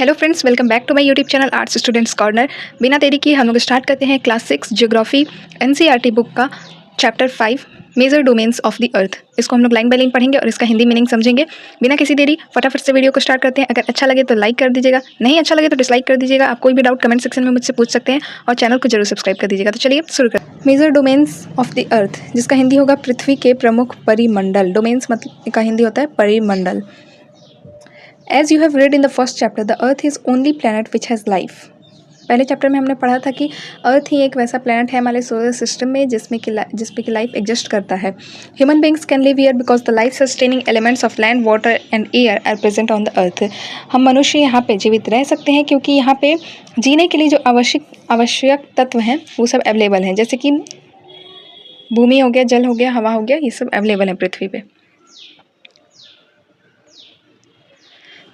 Hello friends, welcome back to my YouTube channel arts students corner. बिना देरी किए हम लोग स्टार्ट करते हैं क्लास 6 ज्योग्राफी एनसीईआरटी बुक का chapter 5 major domains of the earth. इसको हम लोग लाइन बाय लाइन पढ़ेंगे और इसका हिंदी मीनिंग समझेंगे। बिना किसी देरी फटाफट से वीडियो को स्टार्ट करते हैं। अगर अच्छा लगे तो लाइक कर दीजिएगा, नहीं अच्छा लगे तो डिसलाइक कर दीजिएगा। आप कोई भी डाउट कमेंट सेक्शन में मुझसे पूछ सकते हैं और चैनल को जरूर सब्सक्राइब कर दीजिएगा। तो चलिए शुरू करें। Major domains of the earth, जिसका हिंदी होगा पृथ्वी के प्रमुख परिमंडल। डोमेन्स मतलब का हिंदी होता है परिमंडल। As you have read in the first chapter, the Earth is only planet which has life. पहले चैप्टर में हमने पढ़ा था कि अर्थ ही एक वैसा प्लैनेट है हमारे सोलर सिस्टम में जिसपे कि लाइफ एग्जिस्ट करता है। Human beings can live here because the life sustaining elements of land, water and air are present on the earth. हम मनुष्य यहाँ पे जीवित रह सकते हैं क्योंकि यहाँ पे जीने के लिए जो आवश्यक तत्व हैं वो सब अवेलेबल हैं, जैसे कि भूमि हो गया, जल हो गया, हवा हो गया, ये सब अवेलेबल है पृथ्वी पे।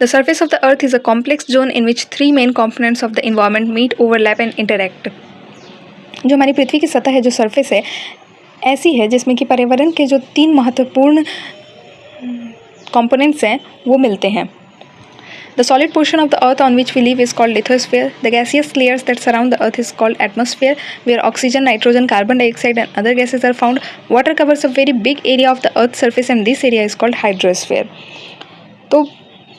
The surface of the earth is a complex zone in which three main components of the environment meet, overlap and interact. जो हमारी पृथ्वी की सतह है, जो सरफेस है, ऐसी है जिसमें कि पर्यावरण के जो तीन महत्वपूर्ण कंपोनेंट्स हैं वो मिलते हैं। The solid portion of the earth on which we live is called lithosphere. The gaseous layers that surround the earth is called atmosphere, where oxygen, nitrogen, carbon dioxide and other gases are found. Water covers a very big area of the earth's surface and this area is called hydrosphere. तो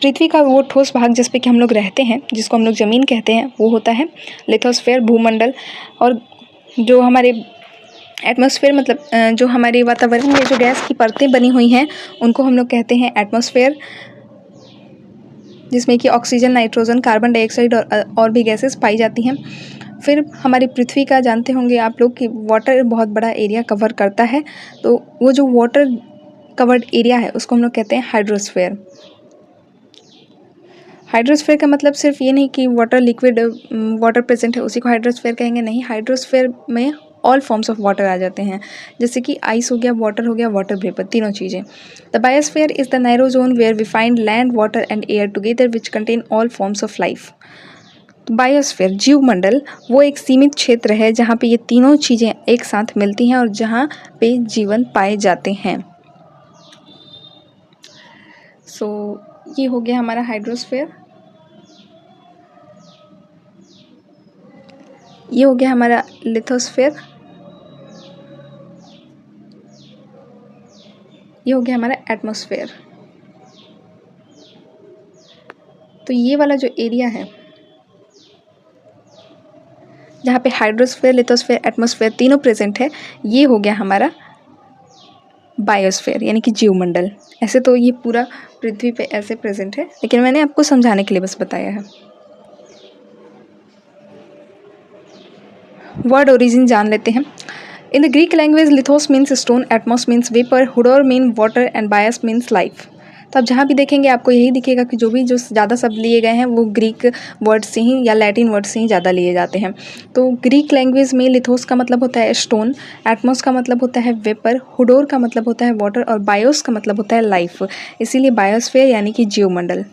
पृथ्वी का वो ठोस भाग जिस पे कि हम लोग रहते हैं, जिसको हम लोग ज़मीन कहते हैं, वो होता है लिथोस्फेयर, भूमंडल। और जो हमारे एटमॉस्फेयर मतलब जो हमारे वातावरण में जो गैस की परतें बनी हुई हैं उनको हम लोग कहते हैं एटमॉस्फेयर, जिसमें कि ऑक्सीजन, नाइट्रोजन, कार्बन डाइऑक्साइड और भी गैसेस पाई जाती हैं। फिर हमारी पृथ्वी का जानते होंगे आप लोग कि वाटर बहुत बड़ा एरिया कवर करता है, तो वो जो वाटर कवर्ड एरिया है उसको हम लोग कहते हैं हाइड्रोस्फेयर। हाइड्रोस्फेयर का मतलब सिर्फ ये नहीं कि वाटर लिक्विड वाटर प्रेजेंट है उसी को हाइड्रोस्फेयर कहेंगे, नहीं। हाइड्रोस्फेयर में ऑल फॉर्म्स ऑफ वाटर आ जाते हैं, जैसे कि आइस हो गया, वाटर वेपर, तीनों चीज़ें। The biosphere is the narrow zone where we find land, water and air together which contain all forms of life. Biosphere, जीवमंडल, वो एक सीमित क्षेत्र है जहाँ पे ये तीनों चीज़ें एक साथ मिलती हैं और जहाँ पे जीवन पाए जाते हैं। ये हो गया हमारा हाइड्रोस्फेयर, ये हो गया हमारा लिथोस्फेयर, ये हो गया हमारा एटमॉस्फेयर। तो ये वाला जो एरिया है जहाँ पे हाइड्रोस्फेयर, लिथोस्फेयर, एटमॉस्फेयर तीनों प्रेजेंट है, ये हो गया हमारा बायोस्फेयर यानी कि जीवमंडल। ऐसे तो ये पूरा पृथ्वी पे ऐसे प्रेजेंट है, लेकिन मैंने आपको समझाने के लिए बस बताया है। वर्ड ओरिजिन जान लेते हैं। In the Greek language lithos means stone, atmos means vapour, hudor mean water and bios means life. तो आप जहाँ भी देखेंगे आपको यही दिखेगा कि जो ज़्यादा शब्द लिए गए हैं वो ग्रीक वर्ड से ही या लैटिन वर्ड से ही ज़्यादा लिए जाते हैं। तो ग्रीक लैंग्वेज में लिथोस का मतलब होता है स्टोन, एटमॉस का मतलब होता है वेपर, हुडोर का मतलब होता है वाटर और बायोस का मतलब होता है लाइफ। इसीलिए बायोस्फीयर यानी कि जीवमंडल।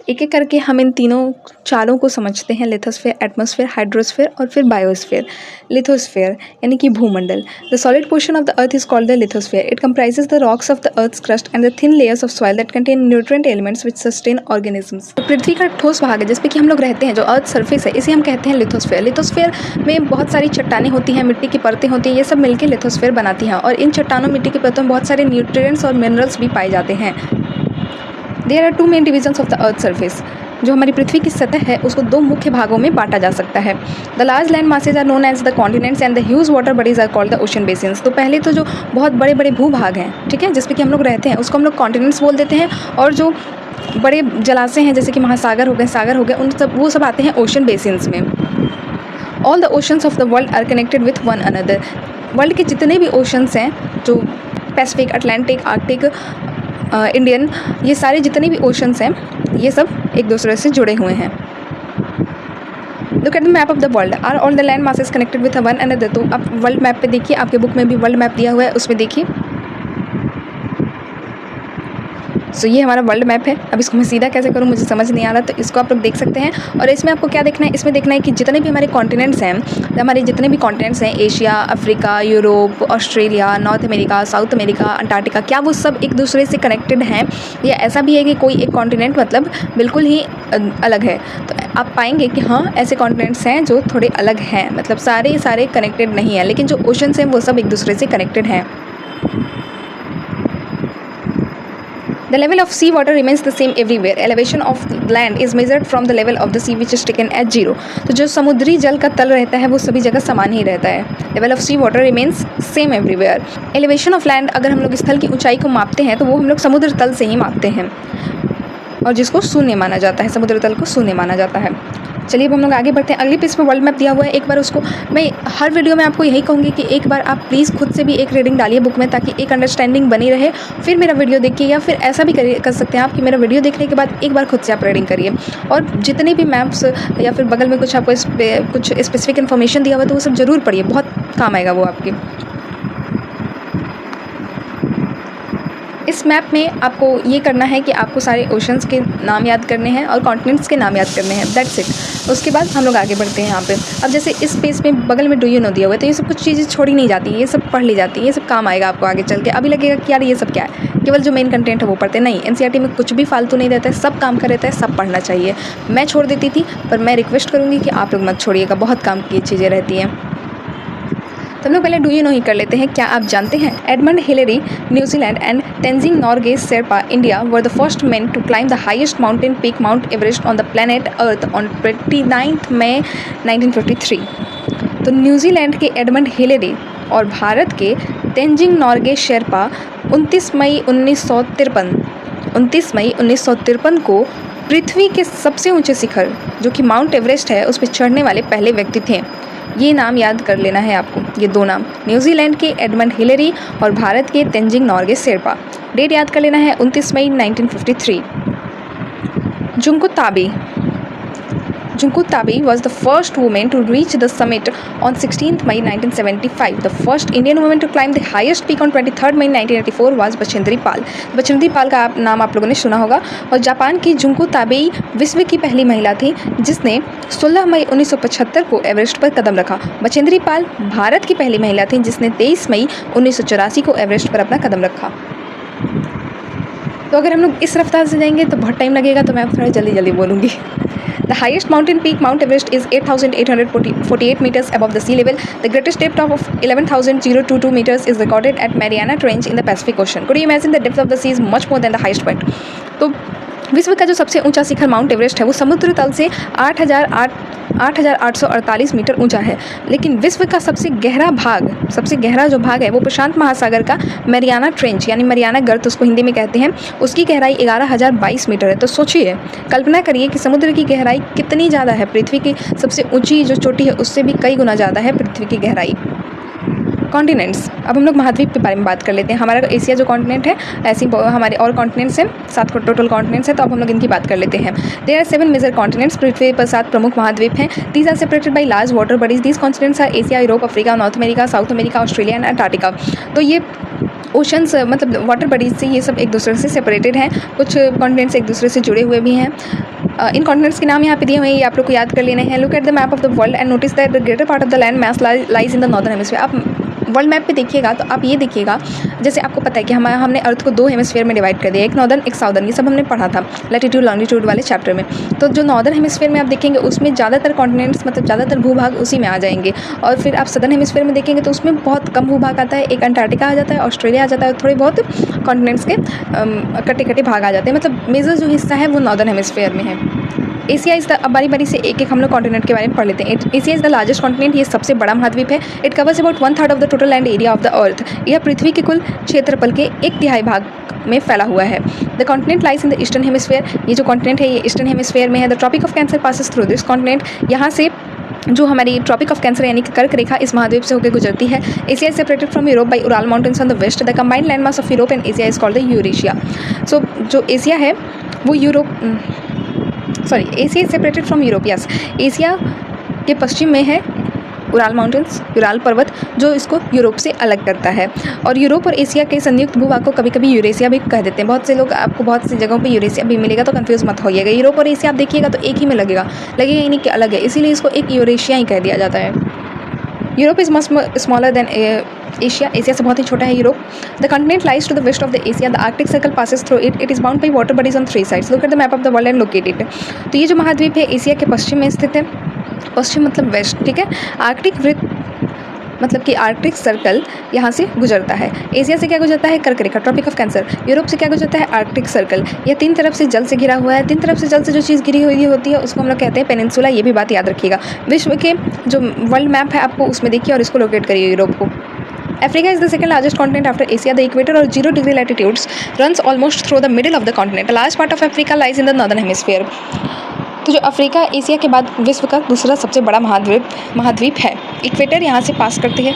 एक एक करके हम इन तीनों चारों को समझते हैं, लिथोस्फेयर, एटमॉस्फेयर, हाइड्रोस्फेयर और फिर बायोस्फेयर। लिथोस्फेयर यानी कि भूमंडल। The solid portion of the earth is called the lithosphere. It comprises the rocks of the earth's crust and the thin layers of soil that contain nutrient elements which sustain organisms. तो पृथ्वी का ठोस भाग है जिस पे कि हम लोग रहते हैं, जो अर्थ सरफेस है, इसे हम कहते हैं लिथोस्फेयर। लिथोस्फेयर में बहुत सारी चट्टानें होती हैं, मिट्टी की परतें होती हैं, ये सब मिलकर लिथोस्फेयर बनाती हैं और इन चट्टानों, मिट्टी की परतों में बहुत सारे न्यूट्रिएंट्स और मिनरल्स भी पाए जाते हैं। There are two main divisions of the earth surface. जो हमारी पृथ्वी की सतह है उसको दो मुख्य भागों में बांटा जा सकता है। The large land masses are known as the continents and the huge water bodies are called the ocean basins. तो पहले तो जो बहुत बड़े बड़े भूभाग हैं, ठीक है, जिसपे कि हम लोग रहते हैं, उसको हम लोग कॉन्टिनेंट्स बोल देते हैं। और जो बड़े जलाशय हैं जैसे कि महासागर हो गए, सागर हो गए, वो सब आते हैं ओशन बेसिन्स में। All the oceans of the world are connected with one another. World के जितने भी ओशंस हैं, जो पैसिफिक, अटलांटिक, आर्कटिक, इंडियन, ये सारे जितने भी ओशंस हैं ये सब एक दूसरे से जुड़े हुए हैं। Look at the map of the world. Are all the land masses connected with one another. तो आप वर्ल्ड मैप पे देखिए, आपके बुक में भी वर्ल्ड मैप दिया हुआ है, उसमें देखिए सो ये हमारा वर्ल्ड मैप है। अब इसको मैं सीधा कैसे करूँ मुझे समझ नहीं आ रहा, तो इसको आप लोग देख सकते हैं। और इसमें आपको क्या देखना है, इसमें देखना है कि जितने भी हमारे कॉन्टिनेंट्स हैं, हमारे जितने भी कॉन्टिनेंट्स हैं, Asia, Africa, Europe, Australia, north America, South America, Antarctica, क्या वो सब एक दूसरे से कनेक्टेड हैं, या ऐसा भी है कि कोई एक कॉन्टिनेंट मतलब बिल्कुल ही अलग है। तो आप पाएंगे कि हाँ, ऐसे कॉन्टिनेंट्स हैं जो थोड़े अलग हैं, मतलब सारे कनेक्टेड नहीं है, लेकिन जो ओशंस हैं वो सब एक दूसरे से कनेक्टेड हैं। The level of sea water remains the same everywhere. Elevation of land is measured from the level of the sea which is taken at 0. तो जो समुद्री जल का तल रहता है वो सभी जगह समान ही रहता है। Level of sea water remains same everywhere. Elevation of land, अगर हम लोग स्थल की ऊंचाई को मापते हैं तो वो हम लोग समुद्र तल से ही मापते हैं, और जिसको शून्य माना जाता है, समुद्र तल को शून्य माना जाता है। चलिए अब हम लोग आगे बढ़ते हैं। अगली पेज पे वर्ल्ड मैप दिया हुआ है, एक बार उसको मैं हर वीडियो में आपको यही कहूँगी कि एक बार आप प्लीज़ खुद से भी एक रीडिंग डालिए बुक में, ताकि एक अंडरस्टैंडिंग बनी रहे। फिर मेरा वीडियो देखिए, या फिर ऐसा भी कर सकते हैं आप कि मेरा वीडियो देखने के बाद एक बार खुद से आप रीडिंग करिए, और जितने भी मैप्स या फिर बगल में कुछ आपको कुछ स्पेसिफिक इन्फॉर्मेशन दिया हुआ तो वो सब ज़रूर पढ़िए, बहुत काम आएगा वो आपके। इस मैप में आपको ये करना है कि आपको सारे ओशंस के नाम याद करने हैं और कॉन्टिनेंट्स के नाम याद करने हैं, दैट्स इट। उसके बाद हम लोग आगे बढ़ते हैं यहाँ पे। अब जैसे इस पेज में बगल में डू यू नो दिया हुआ है, तो ये सब कुछ चीज़ें छोड़ी नहीं जाती, ये सब पढ़ ली जाती है, ये सब काम आएगा आपको आगे चल के। अभी लगेगा कि यार ये सब क्या है, केवल जो मेन कंटेंट है वो पढ़ते नहीं। एनसीईआरटी में कुछ भी फालतू नहीं रहता है, सब काम का रहता है, सब पढ़ना चाहिए। मैं छोड़ देती थी, पर मैं रिक्वेस्ट करूँगी कि आप लोग मत छोड़िएगा, बहुत काम की चीज़ें रहती हैं। तो हम लोग पहले डू यू नो ही कर लेते हैं। क्या आप जानते हैं Edmund Hillary New Zealand and Tenzing Norgay Sherpa India were the first man to climb the highest mountain peak Mount Everest on the planet earth on 29 May 1953। तो न्यूजीलैंड के एडमंड हिलेरी और भारत के तेंजिंग नॉर्गे शेरपा 29 मई 1953 को पृथ्वी के सबसे ऊंचे शिखर जो कि माउंट एवरेस्ट है उस पर चढ़ने वाले पहले व्यक्ति थे। ये नाम याद कर लेना है आपको, ये दो नाम, न्यूजीलैंड के एडमंड हिलेरी और भारत के तेंजिंग नॉर्गे शेरपा। डेट याद कर लेना है 29 May 1953। Junko Tabe was the first woman to reach the summit on 16th May 1975. The first Indian woman to climb the highest peak on 23rd May 1984 was Bachendri Pal. Bachendri Pal का नाम आप लोगों ने सुना होगा। और जापान की जुंको ताबेई विश्व की पहली महिला थी जिसने 16 मई 1975 को एवरेस्ट पर कदम रखा। बछेंद्री पाल भारत की पहली महिला थी जिसने 23 मई 1984 को एवरेस्ट पर अपना कदम रखा। तो अगर हम लोग इस रफ्तार से जाएंगे तो बहुत टाइम लगेगा, तो मैं थोड़ा जल्दी बोलूँगी। The highest mountain peak, Mount Everest, is 8,848 meters above the sea level. The greatest depth of 11,022 meters is recorded at Mariana Trench in the Pacific Ocean. Could you imagine the depth of the sea is much more than the highest point? तो विश्व का जो सबसे ऊंचा शिखर mount Everest है वो समुद्र तल से 8,848 मीटर ऊंचा है, लेकिन विश्व का सबसे गहरा जो भाग है वो प्रशांत महासागर का मैरियाना ट्रेंच यानी मैरियाना गर्त उसको हिंदी में कहते हैं, उसकी गहराई 11,022 मीटर है। तो सोचिए, कल्पना करिए कि समुद्र की गहराई कितनी ज़्यादा है, पृथ्वी की सबसे ऊंची जो चोटी है उससे भी कई गुना ज़्यादा है पृथ्वी की गहराई। कॉन्टिनेंट्स, अब हम लोग महाद्वीप के बारे में बात कर लेते हैं। हमारा एशिया जो कॉन्टिनेंट है, ऐसे ही हमारे और कॉन्टिनेंट्स हैं, 7 टोटल कॉन्टिनेंट्स हैं, तो अब हम लोग इनकी बात कर लेते हैं। देयर आर 7 मेजर कॉन्टिनेंट्स, पृथ्वी पर 7 प्रमुख महाद्वीप हैं। These are separated by large water bodies. These continents are Asia, Europe, Africa, North America, South America, Australia and Antarctica. तो ये ओशंस मतलब वाटर बॉडीज से ये सब एक दूसरे से सेपरेटेड हैं। कुछ कॉन्टिनेंट्स एक दूसरे से जुड़े हुए भी हैं। इन कॉन्टिनेंट्स के नाम यहाँ पे दिए हुए हैं, ये आप लोग को याद कर लेने हैं। Look at the map of the world and notice that the greater part of the land mass lies in the northern hemisphere. आप वर्ल्ड मैप पे देखिएगा तो आप ये देखिएगा, जैसे आपको पता है कि हमने अर्थ को 2 हेमिस्फीयर में डिवाइड कर दिया, एक नॉर्दर्न एक साउदर्न, ये सब हमने पढ़ा था लैटिट्यूड लॉन्गिट्यूड वाले चैप्टर में। तो जो नॉर्दर्न हेमिस्फीयर में आप देखेंगे उसमें ज़्यादातर कॉन्टिनेंट्स मतलब ज़्यादातर भूभाग उसी में आ जाएंगे, और फिर आप सदर्न हेमिस्फीयर में देखेंगे तो उसमें बहुत कम भूभाग आता है, एक अंटार्कटिका आ जाता है, ऑस्ट्रेलिया आ जाता है, थोड़े बहुत कॉन्टिनेंट्स के कटे भाग आ जाते हैं, मतलब मेजर जो हिस्सा है वो नॉर्दर्न हेमिस्फीयर में है। एशिया इज़ द, अब बारी से एक हम लोग कॉन्टिनेंट के बारे में पढ़ लेते हैं। Asia is the largest continent, ये सबसे बड़ा महाद्वीप है। It covers about 1/3 of the total land area of the अर्थ। यह पृथ्वी के कुल क्षेत्रफल के 1/3 भाग में फैला हुआ है। The continent lies in the eastern hemisphere, ये जो कॉन्टिनेंट है ये ईस्टर्न हेमिस्फीयर में है। The Tropic of Cancer passes through this continent, यहाँ से जो हमारी ट्रॉपिक ऑफ कैंसर यानी कि कर्क रेखा इस महाद्वीप से होकर गुजरती है। Asia is separated from Europe by Ural mountains on the west. The combined land mass of Europe and Asia is called the Eurasia. So जो एशिया है वो Asia is separated from Europe, yes, Asia के पश्चिम में है Ural mountains, Ural पर्वत, जो इसको यूरोप से अलग करता है। और यूरोप और एशिया के संयुक्त भूभाग को कभी कभी यूरेशिया भी कह देते हैं। बहुत से लोग, आपको बहुत सी जगहों पे यूरेशिया भी मिलेगा, तो कंफ्यूज मत होइएगा। यूरोप और एशिया आप देखिएगा तो एक ही में लगेगा ही नहीं कि अलग है, इसीलिए इसको एक यूरेशिया ही कह दिया जाता है। Europe is much smaller than Asia, Asia से बहुत ही छोटा है Europe. The continent lies to the west of the Asia, the Arctic Circle passes through it, it is bound by water bodies on 3 sides. Look at the map of the world and locate it. तो ये जो महाद्वीप है Asia के पश्चिम में स्थित है, पश्चिम मतलब वेस्ट, ठीक है। आर्कटिक वृत्त मतलब कि आर्कटिक सर्कल यहाँ से गुजरता है। एशिया से क्या गुजरता है? कर्क रेखा, ट्रॉपिक ऑफ कैंसर। यूरोप से क्या गुजरता है? Arctic circle. यह 3 तरफ से जल से घिरा हुआ है। 3 तरफ से जल से जो चीज़ घिरी हुई होती है उसको हम लोग कहते हैं पेनिनसुला। ये भी बात याद रखिएगा। विश्व के जो वर्ल्ड मैप है आपको उसमें देखिए और इसको लोकेट करिए यूरोप को। Africa is the second largest continent after Asia. The equator or 0 degree latitudes runs almost through the middle of the continent. A large part of Africa lies in the northern hemisphere. तो जो Africa Asia के बाद विश्व का दूसरा सबसे बड़ा महाद्वीप है। इक्वेटर यहाँ से पास करती है,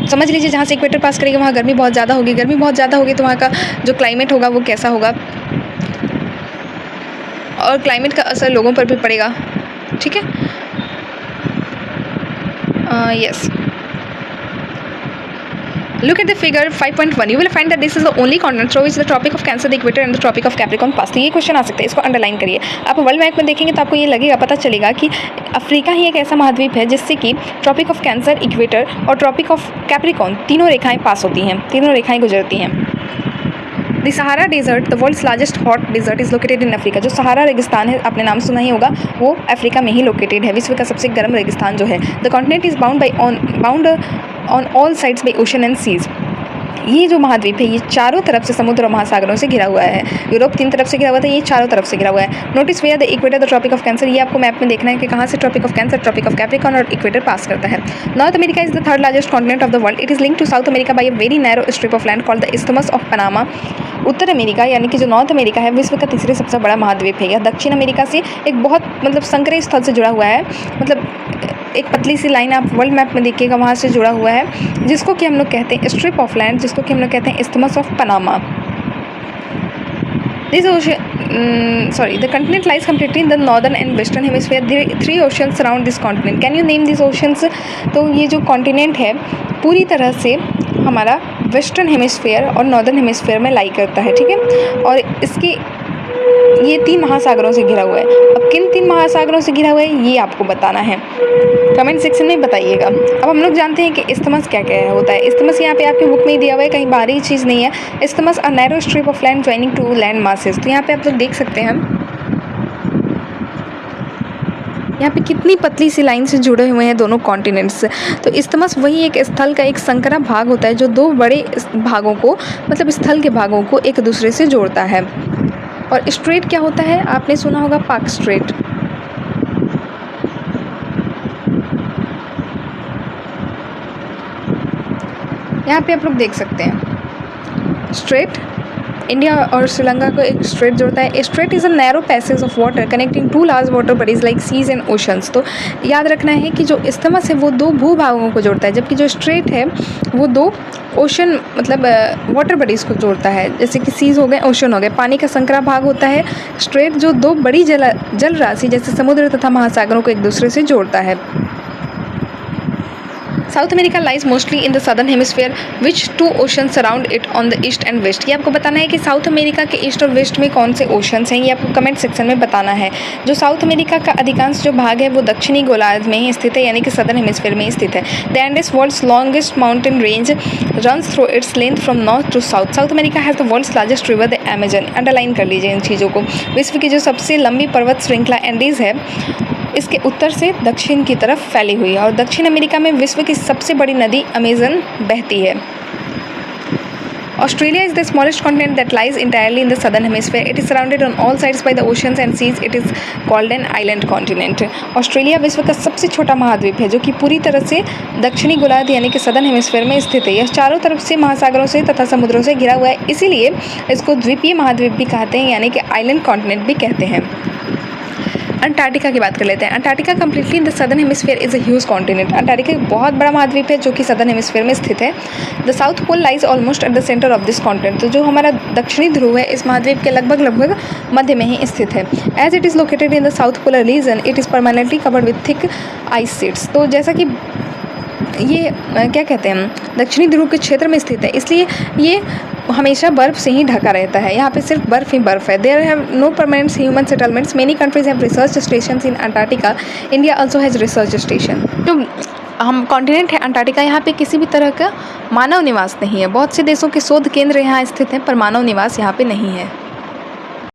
समझ लीजिए जहाँ से इक्वेटर पास करेगी वहाँ गर्मी बहुत ज़्यादा होगी। गर्मी बहुत ज़्यादा होगी तो वहाँ का जो क्लाइमेट होगा वो कैसा होगा, और क्लाइमेट का असर लोगों पर भी पड़ेगा, ठीक है। Yes, look at the figure 5.1. You will find that this is the only continent through which the tropic of Cancer, the equator and the tropic of Capricorn pass. तो ये क्वेश्चन आ सकता है, इसको अंडरलाइन करिए। आप वर्ल्ड मैप में देखेंगे तो आपको ये लगेगा, पता चलेगा कि अफ्रीका ही एक ऐसा महाद्वीप है जिससे कि ट्रॉपिक ऑफ कैंसर, इक्वेटर और ट्रॉपिक ऑफ कैप्रिकॉन तीनों रेखाएं पास होती हैं, तीनों रेखाएं गुजरती हैं। The Sahara desert, the world's largest hot desert, is located in Africa. जो सहारा रेगिस्तान है, आपने नाम सुना ही होगा, वो अफ्रीका में ही लोकेटेड है। विश्व का सबसे गर्म रेगिस्तान जो है। The continent is bound on all sides by ocean and seas. ये जो महाद्वीप है ये चारों तरफ से समुद्र और महासागरों से घिरा हुआ है। यूरोप 3 तरफ से घिरा हुआ था, ये चारों तरफ से घिरा हुआ है। Notice where the equator, the Tropic of Cancer. ये आपको मैप में देखना है कि कहाँ से Tropic of Cancer, Tropic of Capricorn और इक्वेटर पास करता है। North America is the 3rd largest continent of the world. It is link to South America by a very narrow strip of land called the isthmus of Panama. उत्तर America यानी कि जो north America है विश्व का तीसरे सबसे बड़ा महाद्वीप है। यह दक्षिण अमेरिका से एक बहुत मतलब संकरे स्थल से जुड़ा हुआ है, मतलब एक पतली सी लाइन आप वर्ल्ड मैप में देखिएगा वहाँ से जुड़ा हुआ है, जिसको कि हम लोग कहते हैं स्ट्रिप ऑफ लैंड, जिसको कि हम लोग कहते हैं isthmus of Panama. This ocean the continent lies completely in the northern and western hemisphere. There are 3 oceans surround this continent. Can you name these oceans? तो ये जो कॉन्टिनेंट है पूरी तरह से हमारा वेस्टर्न हेमिस्फेयर और नॉर्दर्न हेमिस्फेयर में लाई करता है, ठीक है। और इसके ये 3 महासागरों से घिरा हुआ है। अब किन 3 महासागरों से घिरा हुआ है ये आपको बताना है, कमेंट सेक्शन में बताइएगा। अब हम लोग जानते हैं कि इस्थमस क्या क्या होता है। इस्थमस यहाँ पे आपके बुक में ही दिया हुआ है, कहीं बाहरी चीज़ नहीं है। Isthmus a narrow strip of land joining two land masses. तो यहाँ पे आप लोग देख सकते हैं यहाँ पे कितनी पतली सी लाइन से जुड़े हुए हैं दोनों कॉन्टिनेंट्स। तो इस्थमस वही एक स्थल का एक संकरा भाग होता है जो 2 बड़े भागों को मतलब स्थल के भागों को एक दूसरे से जोड़ता है। और स्ट्रेट क्या होता है, आपने सुना होगा पाक स्ट्रेट। यहाँ पे आप लोग देख सकते हैं स्ट्रेट इंडिया और श्रीलंका को एक स्ट्रेट जोड़ता है। Strait is a narrow passage of water connecting 2 large water bodies like seas and oceans. तो याद रखना है कि जो इस्थमस है वो 2 भूभागों को जोड़ता है, जबकि जो स्ट्रेट है वो 2 ओशन मतलब वाटर बॉडीज को जोड़ता है, जैसे कि सीज हो गए, ओशन हो गए। पानी का संकरा भाग होता है स्ट्रेट, जो 2 बड़ी जल राशि जैसे समुद्र तथा महासागरों को एक दूसरे से जोड़ता है। South America lies mostly in the southern hemisphere which 2 oceans surround it on the east and west. ये आपको बताना है कि साउथ अमेरिका के ईस्ट और वेस्ट में कौन से ओशंस हैं, ये आपको कमेंट सेक्शन में बताना है। जो साउथ अमेरिका का अधिकांश जो भाग है वो दक्षिणी गोलार्ध में ही स्थित है, यानी कि सदर्न हेमिस्फेयर में ही स्थित है। The Andes world's longest mountain range runs through its length from north to south. South America has the world's largest river the Amazon. Underline कर लीजिए इन चीज़ों को। विश्व की जो सबसे लंबी पर्वत श्रृंखला एंडीज है इसके उत्तर से दक्षिण की तरफ फैली हुई है, और दक्षिण अमेरिका में विश्व की सबसे बड़ी नदी अमेजन बहती है। Australia is the smallest continent that lies entirely in the southern hemisphere. It is surrounded on all sides by the oceans and seas. It is called an island continent. Australia विश्व का सबसे छोटा महाद्वीप है जो कि पूरी तरह से दक्षिणी गोलार्ध यानी कि सदर्न हेमिस्फेयर में स्थित है। यह चारों तरफ से महासागरों से तथा समुद्रों से घिरा हुआ है, इसीलिए इसको द्वीपीय महाद्वीप भी कहते हैं, यानी कि आइलैंड कॉन्टिनेंट भी कहते हैं। अंटार्कटिका की बात कर लेते हैं। Antarctica completely in the southern hemisphere is a huge continent. Antarctica एक बहुत बड़ा महाद्वीप है जो कि सदर्न हेमिस्फीयर में स्थित है। The South Pole lies almost at the centre of this continent. तो जो हमारा दक्षिणी ध्रुव है इस महाद्वीप के लगभग मध्य में ही स्थित है। As it is located in the south polar region it is permanently covered with thick ice sheets. तो जैसा कि ये क्या कहते हैं, दक्षिणी ध्रुव के क्षेत्र में स्थित है, इसलिए ये हमेशा बर्फ़ से ही ढका रहता है। यहाँ पे सिर्फ बर्फ़ ही बर्फ़ है। There have no permanent human settlements, many countries have research stations in Antarctica, India also has research station. जो हम कॉन्टिनेंट है अंटार्कटिका, यहाँ पे किसी भी तरह का मानव निवास नहीं है। बहुत से देशों के शोध केंद्र यहाँ स्थित हैं, पर मानव निवास यहाँ पे नहीं है।